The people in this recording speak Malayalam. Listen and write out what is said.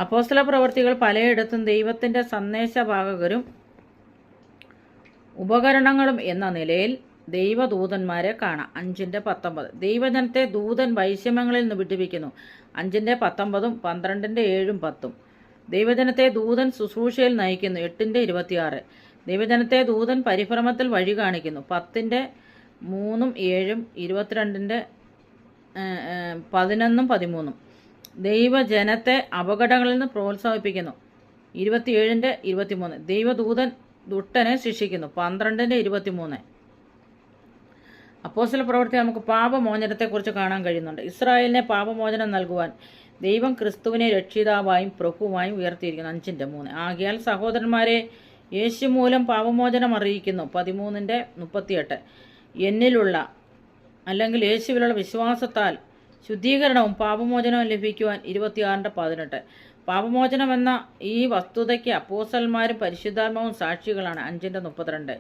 അപ്പോസ്തല പ്രവൃത്തികൾ പലയിടത്തും ദൈവത്തിൻ്റെ സന്ദേശവാഹകരും ഉപകരണങ്ങളും എന്ന നിലയിൽ ദൈവദൂതന്മാരെ കാണാം. 5:19 ദൈവജനത്തെ ദൂതൻ വൈഷമ്യങ്ങളിൽ നിന്ന് വിടുവിക്കുന്നു. 5:19, 12:7, 10 ദൈവജനത്തെ ദൂതൻ ശുശ്രൂഷയിൽ നയിക്കുന്നു. 8:26 ദൈവജനത്തെ ദൂതൻ പരിഭ്രമത്തിൽ വഴി കാണിക്കുന്നു. 10:3, 7, 22, 11, 13 ദൈവജനത്തെ അപകടങ്ങളിൽ നിന്ന് പ്രോത്സാഹിപ്പിക്കുന്നു. 27:23 ദൈവദൂതൻ ദുഷ്ടനെ ശിക്ഷിക്കുന്നു. 12:23 അപ്പോസ്തല പ്രവൃത്തി നമുക്ക് പാപമോചനത്തെക്കുറിച്ച് കാണാൻ കഴിയുന്നുണ്ട്. ഇസ്രായേലിനെ പാപമോചനം നൽകുവാൻ ദൈവം ക്രിസ്തുവിനെ രക്ഷിതാവായും പ്രഭുവായും ഉയർത്തിയിരിക്കുന്നു. 5:3 ആകയാൽ സഹോദരന്മാരെ, യേശു മൂലം പാപമോചനം അറിയിക്കുന്നു. 13:38 എന്നിലുള്ള അല്ലെങ്കിൽ യേശുവിലുള്ള വിശ്വാസത്താൽ ശുദ്ധീകരണവും പാപമോചനവും ലഭിക്കുവാൻ. 26:18 പാപമോചനം എന്ന ഈ വസ്തുതയ്ക്ക് അപ്പോസ്തലന്മാരും പരിശുദ്ധാത്മാവും സാക്ഷികളാണ്. 5:32